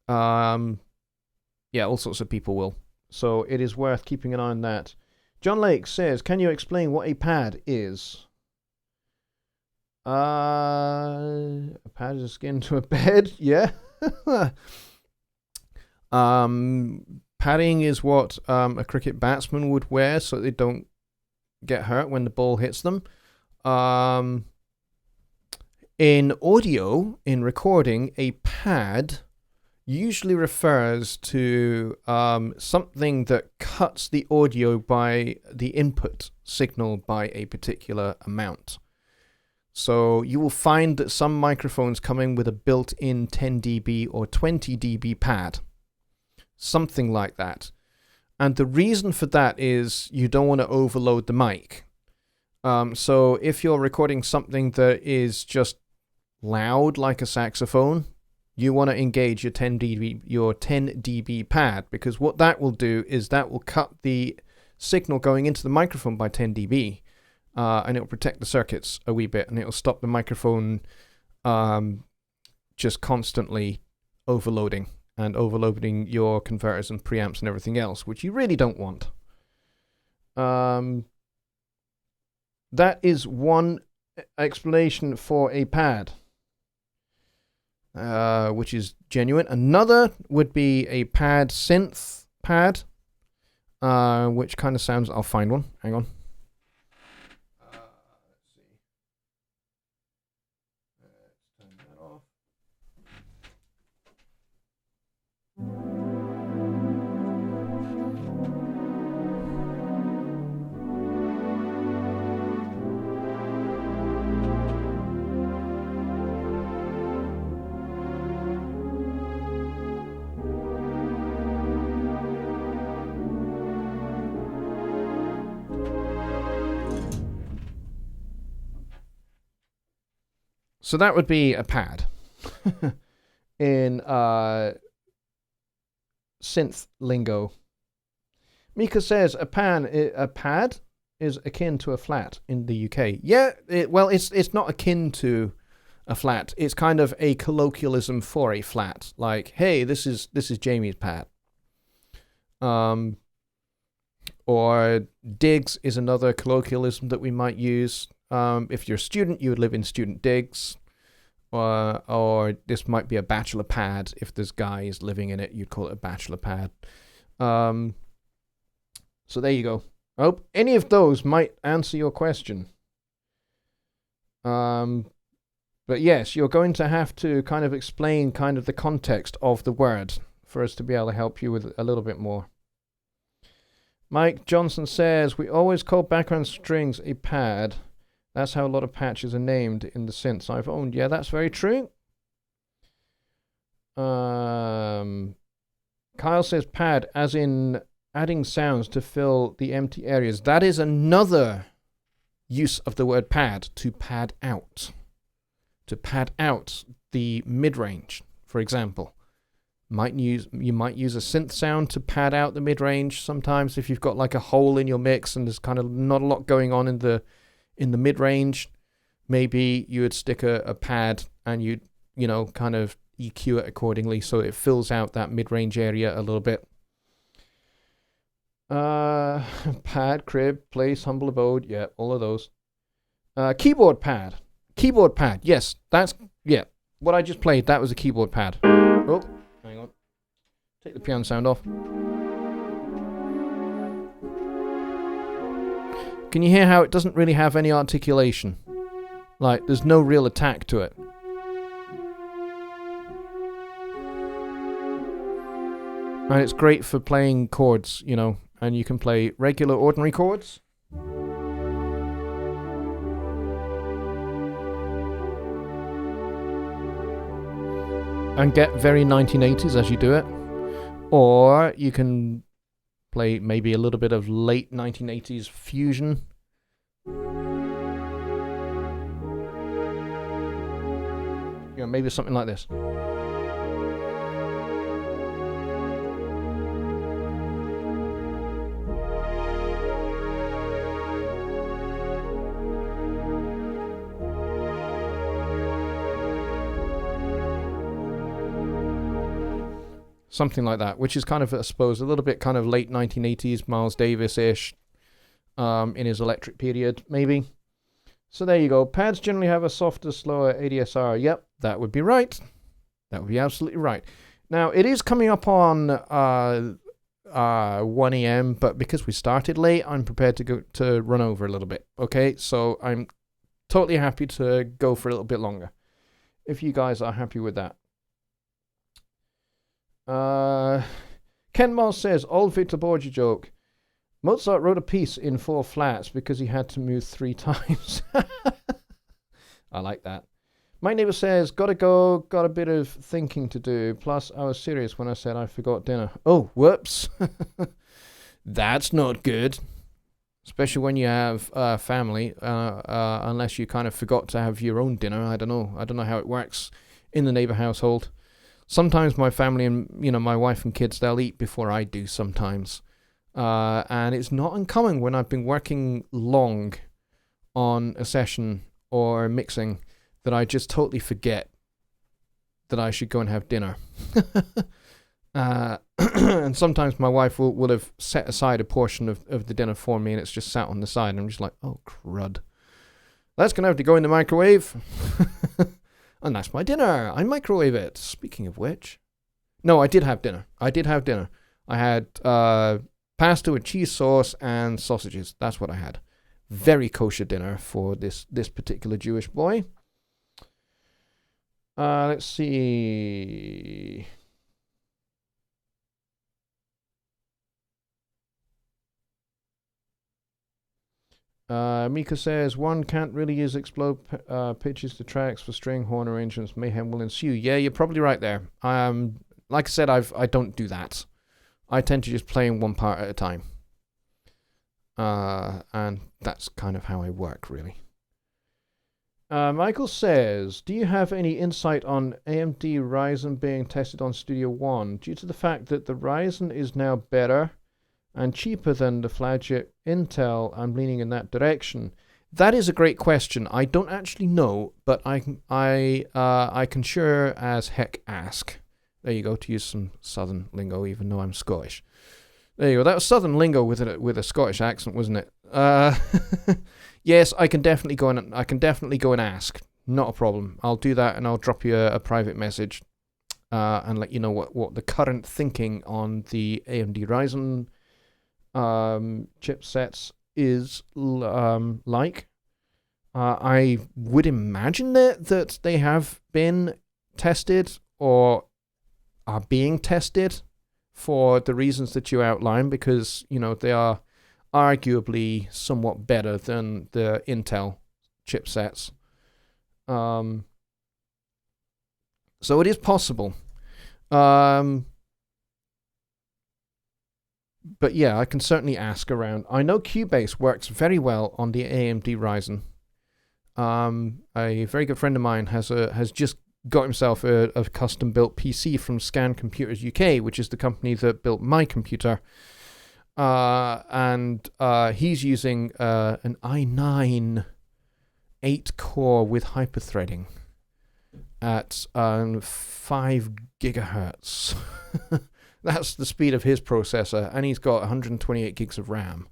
Yeah, all sorts of people will. So it is worth keeping an eye on that. John Lake says, can you explain what a pad is? A pad is a skin to a bed, yeah. Padding is what a cricket batsman would wear so they don't get hurt when the ball hits them. In audio, in recording, a pad usually refers to something that cuts the audio by the input signal by a particular amount. So you will find that some microphones come in with a built-in 10 dB or 20 dB pad, something like that. And the reason for that is you don't want to overload the mic. So if you're recording something that is just loud like a saxophone, you want to engage your 10 dB pad, because what that will do is that will cut the signal going into the microphone by 10 dB, and it will protect the circuits a wee bit, and it will stop the microphone just constantly overloading your converters and preamps and everything else, which you really don't want. that is one explanation for a pad, which is genuine. Another would be a pad synth pad, which kind of sounds... I'll find one. Hang on. Let's see. Let's turn that off. So that would be a pad in synth lingo. Mika says a pad is akin to a flat in the UK. Yeah, it's not akin to a flat. It's kind of a colloquialism for a flat. Like, hey, this is Jamie's pad. Or digs is another colloquialism that we might use. If you're a student, you would live in student digs. Or this might be a bachelor pad. If there's guys living in it, you'd call it a bachelor pad. So there you go. I hope any of those might answer your question. But yes, you're going to have to kind of explain kind of the context of the word for us to be able to help you with a little bit more. Mike Johnson says, we always call background strings a pad. That's how a lot of patches are named in the synths I've owned. Yeah, that's very true. Kyle says pad, as in adding sounds to fill the empty areas. That is another use of the word pad, to pad out. To pad out the mid-range, for example. You might use a synth sound to pad out the mid-range sometimes if you've got like a hole in your mix and there's kind of not a lot going on in the mid-range. Maybe you would stick a pad and you'd, kind of EQ it accordingly so it fills out that mid-range area a little bit. Pad, crib, place, humble abode. Yeah, all of those. Keyboard pad. Keyboard pad. Yes, yeah. What I just played, that was a keyboard pad. Oh, hang on. Take the piano sound off. Can you hear how it doesn't really have any articulation? Like, there's no real attack to it. And it's great for playing chords, and you can play regular, ordinary chords. And get very 1980s as you do it. Or you can play maybe a little bit of late 1980s fusion. Maybe something like this. Something like that, which is kind of, I suppose, a little bit kind of late 1980s, Miles Davis-ish, in his electric period, maybe. So there you go. Pads generally have a softer, slower ADSR. Yep, that would be right. That would be absolutely right. Now, it is coming up on 1 a.m., but because we started late, I'm prepared to run over a little bit, okay? So I'm totally happy to go for a little bit longer, if you guys are happy with that. Ken Moss says, old Victor Borgia joke. Mozart wrote a piece in 4 flats because he had to move 3 times. I like that. My neighbor says, gotta go, got a bit of thinking to do. Plus, I was serious when I said I forgot dinner. Oh, whoops. That's not good. Especially when you have family, unless you kind of forgot to have your own dinner. I don't know how it works in the neighbor household. Sometimes my family and, my wife and kids, they'll eat before I do sometimes. And it's not uncommon when I've been working long on a session or mixing that I just totally forget that I should go and have dinner. And sometimes my wife will have set aside a portion of the dinner for me and it's just sat on the side and I'm just like, oh, crud. That's going to have to go in the microwave. And that's my dinner. I microwave it. Speaking of which. No, I did have dinner. I had pasta with cheese sauce and sausages. That's what I had. Very kosher dinner for this particular Jewish boy. Let's see. Mika says, one can't really use explode pitches to tracks for string horn arrangements. Mayhem will ensue. Yeah, you're probably right there. Like I said, I don't do that. I tend to just play in one part at a time. And that's kind of how I work, really. Michael says, do you have any insight on AMD Ryzen being tested on Studio One? Due to the fact that the Ryzen is now better and cheaper than the flagship Intel, I'm leaning in that direction. That is a great question. I don't actually know, but I can sure as heck ask. There you go, to use some Southern lingo, even though I'm Scottish. There you go. That was Southern lingo with a Scottish accent, wasn't it? Yes, I can definitely go and ask. Not a problem. I'll do that, and I'll drop you a private message, and let you know what the current thinking on the AMD Ryzen chipsets is like. I would imagine that they have been tested or are being tested for the reasons that you outlined, because they are arguably somewhat better than the Intel chipsets. So it is possible. But yeah, I can certainly ask around. I know Cubase works very well on the AMD Ryzen. A very good friend of mine has just got himself a custom-built PC from Scan Computers UK, which is the company that built my computer. And he's using an i9 8-core with hyperthreading at 5 gigahertz. That's the speed of his processor, and he's got 128 gigs of RAM.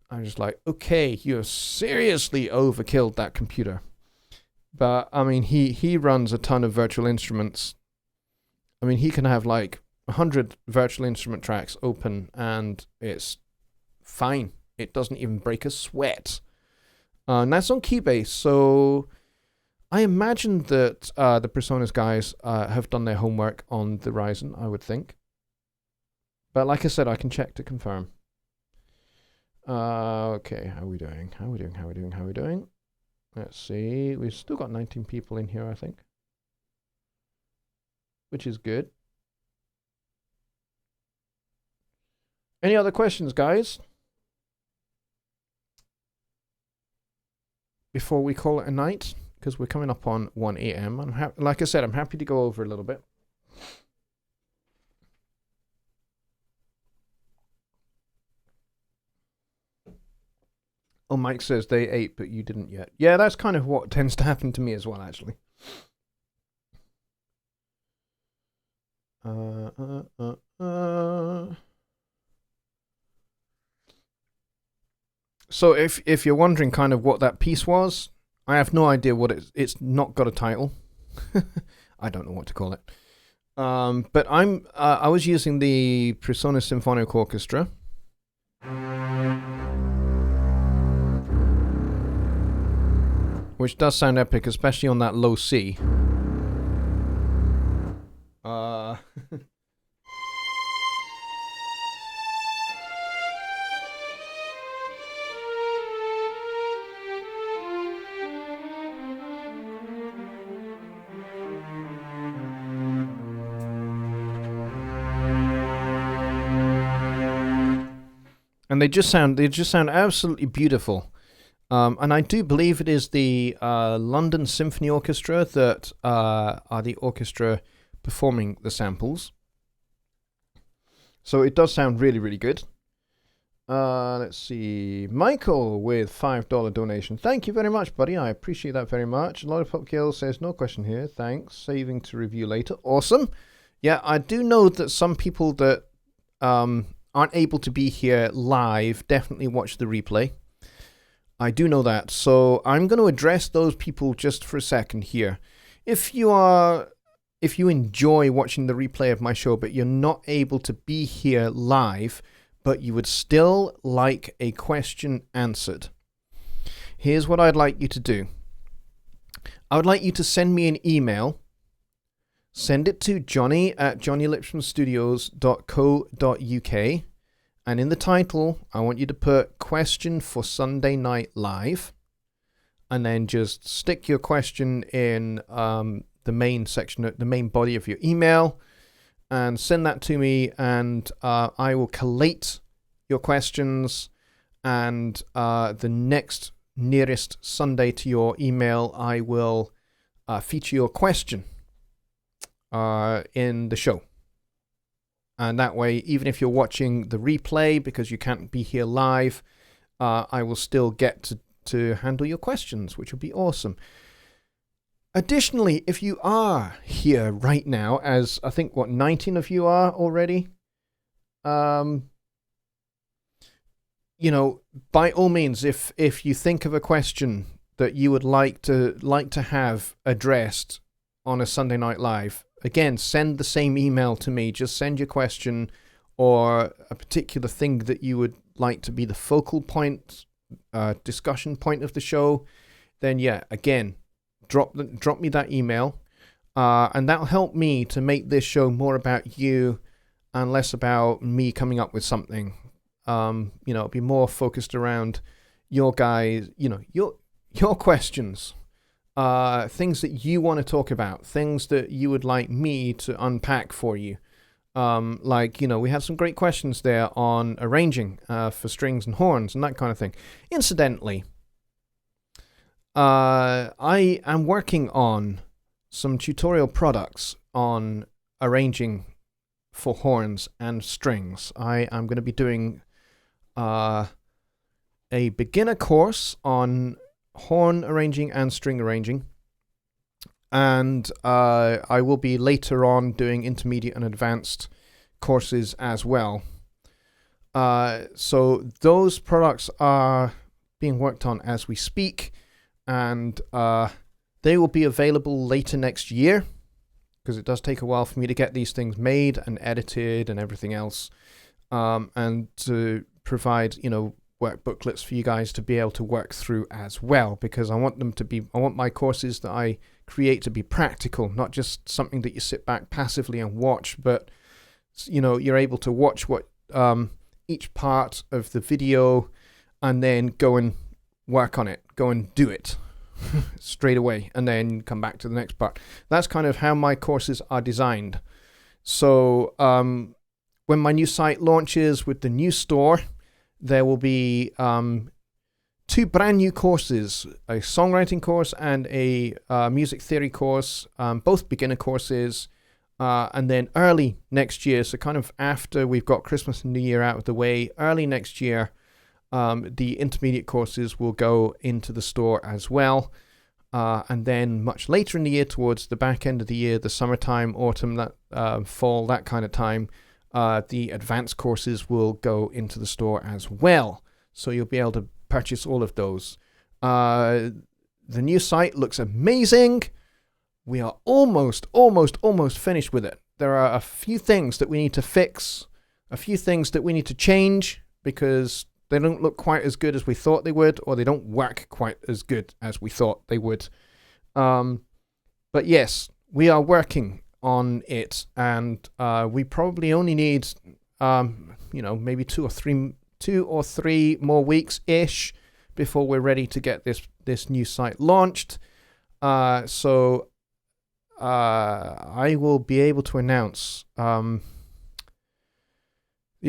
I'm just like, okay, you have seriously overkilled that computer. But, I mean, he runs a ton of virtual instruments. I mean, he can have like 100 virtual instrument tracks open, and it's fine. It doesn't even break a sweat. And that's on Keybase, so I imagine that the Presonus guys have done their homework on the Ryzen, I would think. But like I said, I can check to confirm. Okay, how are we doing? Let's see. We've still got 19 people in here, I think. Which is good. Any other questions, guys? Before we call it a night? Because we're coming up on 1 a.m. Like I said, I'm happy to go over a little bit. Oh, Mike says they ate, but you didn't yet. Yeah, that's kind of what tends to happen to me as well, actually. So if you're wondering kind of what that piece was, I have no idea what it's not got a title. I don't know what to call it. But I was using the Presonus Symphonic Orchestra. Which does sound epic, especially on that low C. And they just sound absolutely beautiful. And I do believe it is the London Symphony Orchestra that are the orchestra performing the samples. So it does sound really, really good. Let's see. Michael with $5 donation. Thank you very much, buddy. I appreciate that very much. Lollipop Gill says, no question here. Thanks. Saving to review later. Awesome. Yeah, I do know that some people that aren't able to be here live definitely watch the replay. I do know that. So I'm going to address those people just for a second here. If you enjoy watching the replay of my show, but you're not able to be here live, but you would still like a question answered, here's what I'd like you to do. I would like you to send me an email. Send it to johnny@johnnylipshamstudios.co.uk. And in the title, I want you to put question for Sunday Night Live. And then just stick your question in the main section, the main body of your email, and send that to me, and I will collate your questions, and the next nearest Sunday to your email, I will feature your question in the show. And that way, even if you're watching the replay because you can't be here live, I will still get to handle your questions, which will be awesome. Additionally, if you are here right now, as I think, 19 of you are already, by all means, if you think of a question that you would like to have addressed on a Sunday Night Live, again, send the same email to me. Just send your question or a particular thing that you would like to be the focal point, discussion point of the show. Then, again, drop me that email, and that'll help me to make this show more about you and less about me coming up with something. It'll be more focused around your guys, your questions, things that you want to talk about, things that you would like me to unpack for you. We had some great questions there on arranging for strings and horns and that kind of thing. Incidentally, I am working on some tutorial products on arranging for horns and strings. I am going to be doing a beginner course on horn arranging and string arranging, and I will be later on doing intermediate and advanced courses as well. So those products are being worked on as we speak, and they will be available later next year, because it does take a while for me to get these things made and edited and everything else, and to provide work booklets for you guys to be able to work through as well, because I want my courses that I create to be practical, not just something that you sit back passively and watch, but you're able to watch what each part of the video and then go and work on it, go and do it straight away, and then come back to the next part. That's kind of how my courses are designed. So when my new site launches with the new store, there will be 2 brand new courses, a songwriting course and a music theory course, both beginner courses, and then early next year, so kind of after we've got Christmas and New Year out of the way, early next year, the intermediate courses will go into the store as well. And then much later in the year, towards the back end of the year, the summertime, autumn, fall, that kind of time, the advanced courses will go into the store as well. So you'll be able to purchase all of those. The new site looks amazing. We are almost finished with it. There are a few things that we need to fix, a few things that we need to change, because they don't look quite as good as we thought they would, or they don't work quite as good as we thought they would. But yes, we are working on it, and we probably only need, maybe 2 or 3 more weeks-ish before we're ready to get this new site launched. So I will be able to announce the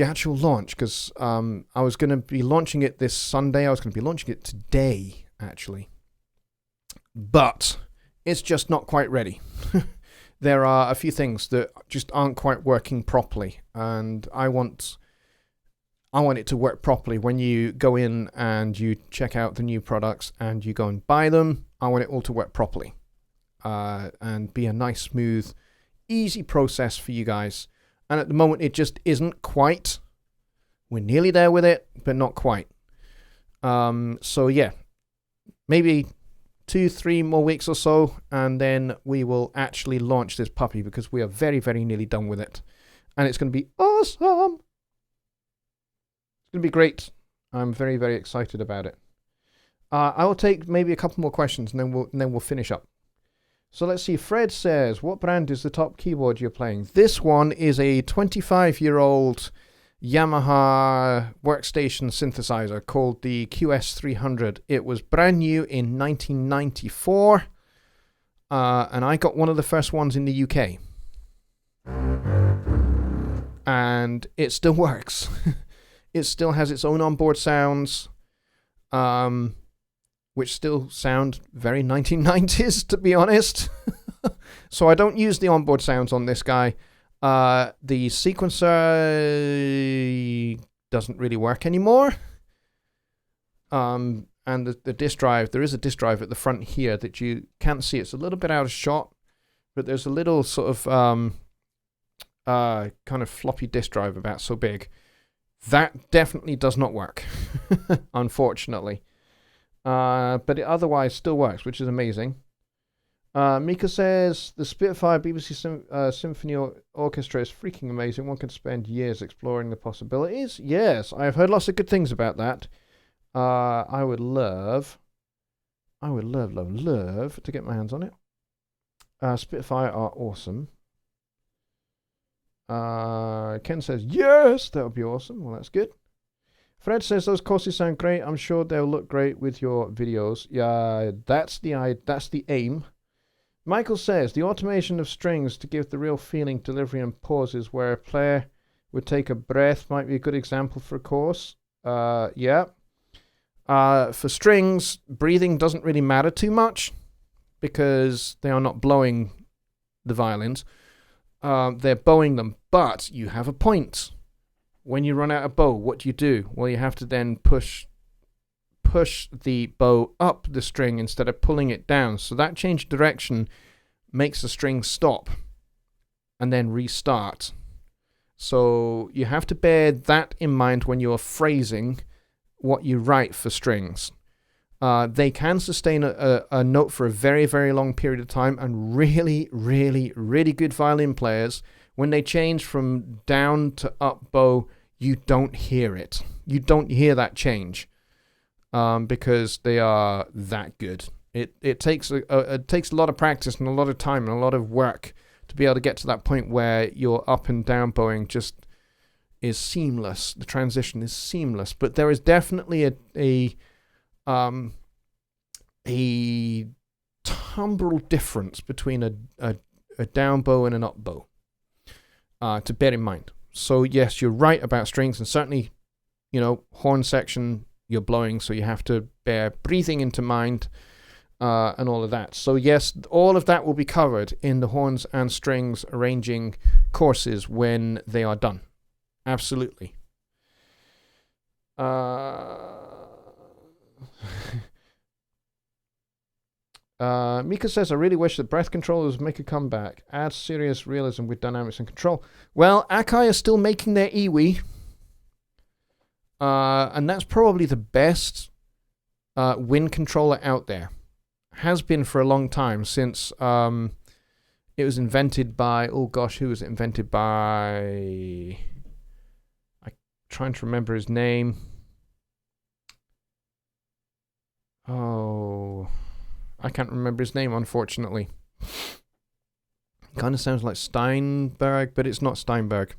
actual launch, because I was going to be launching it this Sunday. I was going to be launching it today, actually. But it's just not quite ready. There are a few things that just aren't quite working properly, and I want it to work properly. When you go in and you check out the new products and you go and buy them, I want it all to work properly and be a nice, smooth, easy process for you guys. And at the moment, it just isn't quite. We're nearly there with it, but not quite. So yeah, maybe 2-3 more weeks or so, and then we will actually launch this puppy because we are very, very nearly done with it. And it's going to be awesome. It's going to be great. I'm very, very excited about it. I will take maybe a couple more questions and then we'll finish up. So let's see. Fred says, what brand is the top keyboard you're playing? This one is a 25-year-old Yamaha workstation synthesizer called the QS300. It was brand new in 1994, and I got one of the first ones in the UK. And it still works. It still has its own onboard sounds, which still sound very 1990s, to be honest. So I don't use the onboard sounds on this guy. The sequencer doesn't really work anymore. And the disk drive, there is a disk drive at the front here that you can't see. It's a little bit out of shot, but there's a little sort of kind of floppy disk drive about so big. That definitely does not work, unfortunately. But it otherwise still works, which is amazing. Mika says, the Spitfire BBC Symphony Orchestra is freaking amazing. One can spend years exploring the possibilities. Yes, I have heard lots of good things about that. I would love to get my hands on it. Spitfire are awesome. Ken says, yes, that would be awesome. Well, that's good. Fred says, those courses sound great. I'm sure they'll look great with your videos. Yeah, that's the aim. Michael says, the automation of strings to give the real feeling, delivery, and pauses where a player would take a breath might be a good example for a course. Yeah. For strings, breathing doesn't really matter too much because they are not blowing the violins. They're bowing them, but you have a point. When you run out of bow, what do? Well, you have to then push the bow up the string instead of pulling it down. So that change of direction makes the string stop and then restart. So you have to bear that in mind when you're phrasing what you write for strings. They can sustain a note for a very, very long period of time, and really, really, really good violin players, when they change from down to up bow, you don't hear it. You don't hear that change because they are that good. It takes a lot of practice and a lot of time and a lot of work to be able to get to that point where your up and down bowing just is seamless. The transition is seamless. But there is definitely a timbral difference between a down bow and an up bow to bear in mind. So yes, you're right about strings, and certainly, horn section you're blowing, so you have to bear breathing into mind and all of that. So yes, all of that will be covered in the horns and strings arranging courses when they are done. Absolutely. Mika says, I really wish that breath controllers make a comeback. Add serious realism with dynamics and control. Well, Akai are still making their Iwi. And that's probably the best wind controller out there. Has been for a long time, since it was invented by, who was it invented by? I'm trying to remember his name. Oh, I can't remember his name, unfortunately. Kind of sounds like Steinberg, but it's not Steinberg.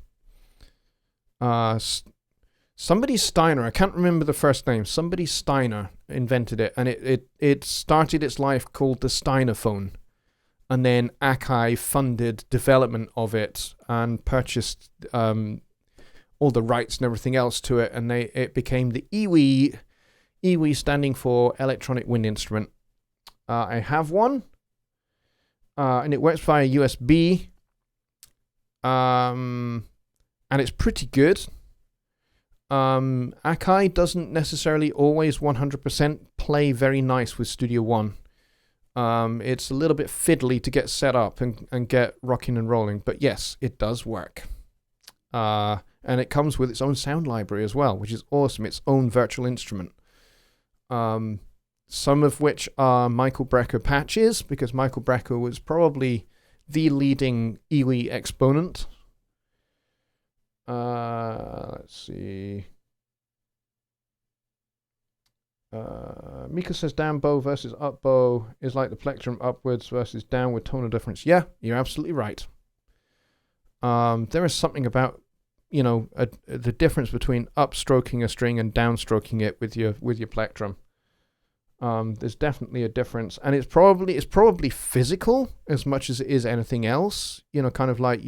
Somebody Steiner, I can't remember the first name. Somebody Steiner invented it, and it started its life called the Steiner phone. And then Akai funded development of it and purchased all the rights and everything else to it, and it became the Iwi. Iwi standing for Electronic Wind Instrument. I have one, and it works via USB, and it's pretty good. Akai doesn't necessarily always 100% play very nice with Studio One. It's a little bit fiddly to get set up and get rocking and rolling, but yes, it does work. And it comes with its own sound library as well, which is awesome. Its own virtual instrument. some of which are Michael Brecker patches, because Michael Brecker was probably the leading EWI exponent. Let's see. Mika says down bow versus up bow is like the plectrum upwards versus downward tonal difference. Yeah, you're absolutely right. There is something about, the difference between upstroking a string and downstroking it with your plectrum. There's definitely a difference, and it's probably physical as much as it is anything else. Kind of like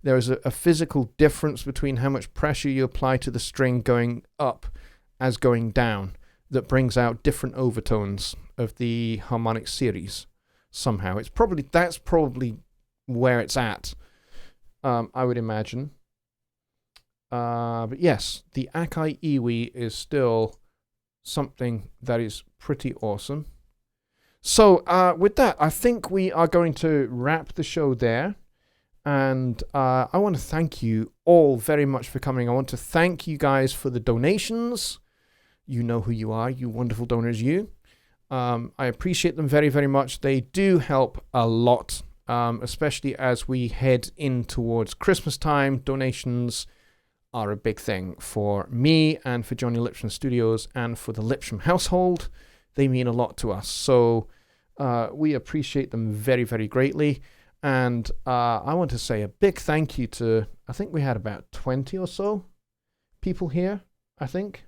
there is a physical difference between how much pressure you apply to the string going up as going down that brings out different overtones of the harmonic series somehow. That's probably where it's at, I would imagine. But yes, the Akai Iwi is still something that is pretty awesome. So with that, I think we are going to wrap the show there. And I want to thank you all very much for coming. I want to thank you guys for the donations. You know who you are, you wonderful donors, you. I appreciate them very, very much. They do help a lot, especially as we head in towards Christmas time. Donations are a big thing for me and for Jonny Lipsham Studios and for the Lipsham household. They mean a lot to us. So we appreciate them very, very greatly. And I want to say a big thank you to, I think we had about 20 or so people here, I think.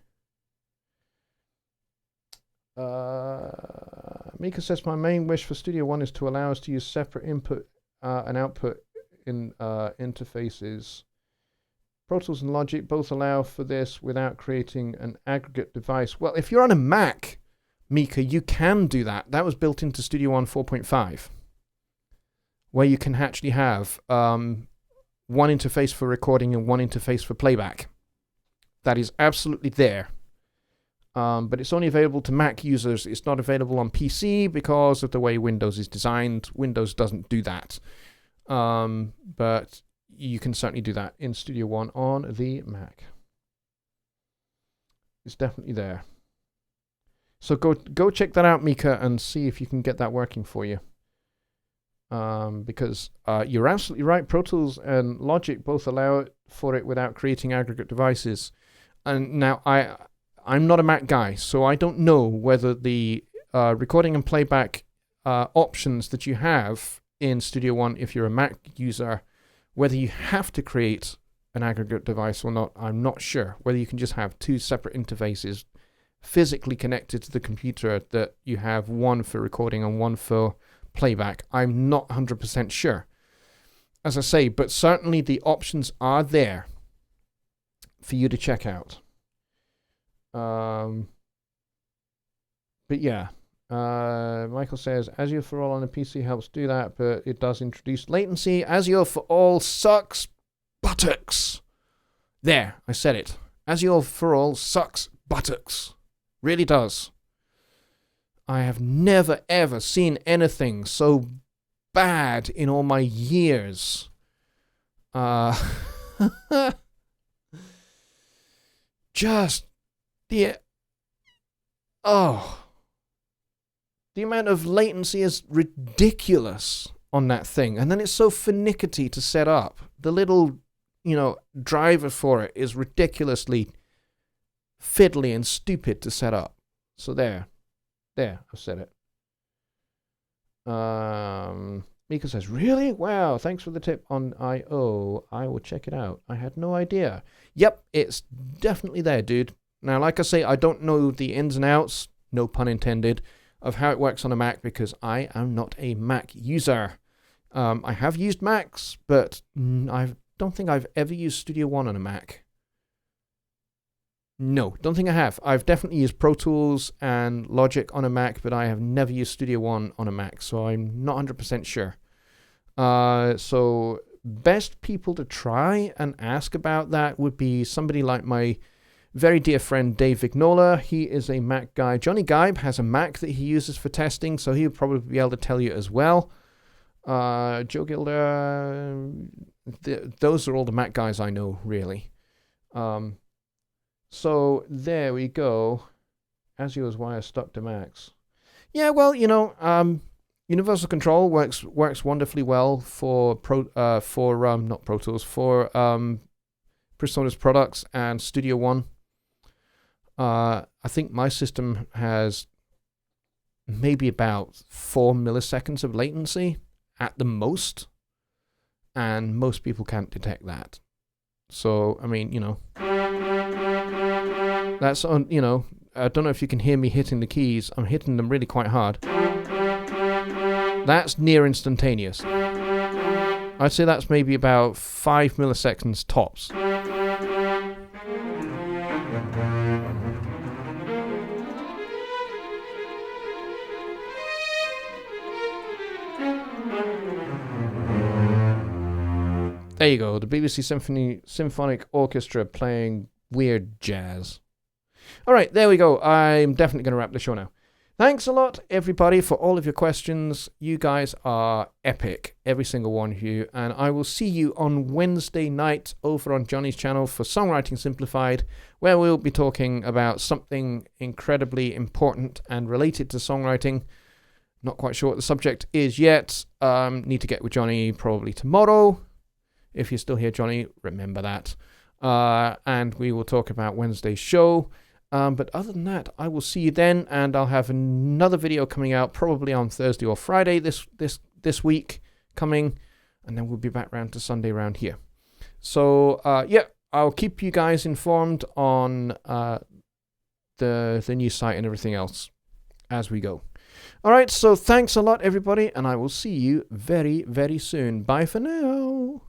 Mika says, my main wish for Studio One is to allow us to use separate input and output in interfaces. Pro Tools and Logic both allow for this without creating an aggregate device. Well, if you're on a Mac, Mika, you can do that. That was built into Studio One 4.5, where you can actually have one interface for recording and one interface for playback. That is absolutely there. But it's only available to Mac users. It's not available on PC because of the way Windows is designed. Windows doesn't do that. But you can certainly do that in Studio One on the Mac. It's definitely there. So go check that out, Mika, and see if you can get that working for you. Because you're absolutely right. Pro Tools and Logic both allow for it without creating aggregate devices. And now I'm not a Mac guy, so I don't know whether the recording and playback options that you have in Studio One, if you're a Mac user, whether you have to create an aggregate device or not, I'm not sure. Whether you can just have two separate interfaces physically connected to the computer, that you have one for recording and one for playback, I'm not 100% sure. As I say, but certainly the options are there for you to check out. But yeah, Michael says Azure for All on a PC helps do that, but it does introduce latency. Azure for All sucks buttocks. There, I said it. Azure for All sucks buttocks. Really does. I have never ever seen anything so bad in all my years. Just the amount of latency is ridiculous on that thing, and then it's so finicky to set up. The little, driver for it is ridiculously fiddly and stupid to set up. So there, I've said it. Mika says, really? Wow, thanks for the tip on I.O. I will check it out. I had no idea. Yep, it's definitely there, dude. Now, like I say, I don't know the ins and outs, no pun intended, of how it works on a Mac because I am not a Mac user. I have used Macs, but I don't think I've ever used Studio One on a Mac. No, don't think I have. I've definitely used Pro Tools and Logic on a Mac, but I have never used Studio One on a Mac, so I'm not 100% sure. So best people to try and ask about that would be somebody like my very dear friend Dave Vignola. He is a Mac guy. Jonny Geib has a Mac that he uses for testing, so he'll probably be able to tell you as well. Joe Gilder, those are all the Mac guys I know, really. So there we go. Azure's wire stuck to Macs. Yeah, well, Universal Control works wonderfully well for not Pro Tools, for PreSonus products and Studio One. I think my system has maybe about 4 milliseconds of latency at the most, and most people can't detect that. So, I mean, that's on, I don't know if you can hear me hitting the keys. I'm hitting them really quite hard. That's near instantaneous. I'd say that's maybe about 5 milliseconds tops. There you go, the BBC Symphonic Orchestra playing weird jazz. All right, there we go. I'm definitely going to wrap the show now. Thanks a lot, everybody, for all of your questions. You guys are epic, every single one of you. And I will see you on Wednesday night over on Jonny's channel for Songwriting Simplified, where we'll be talking about something incredibly important and related to songwriting. Not quite sure what the subject is yet. Need to get with Jonny probably tomorrow. If you're still here, Jonny, remember that. And we will talk about Wednesday's show. But other than that, I will see you then, and I'll have another video coming out probably on Thursday or Friday this week coming, and then we'll be back round to Sunday round here. So I'll keep you guys informed on the new site and everything else as we go. All right, so thanks a lot, everybody, and I will see you very, very soon. Bye for now.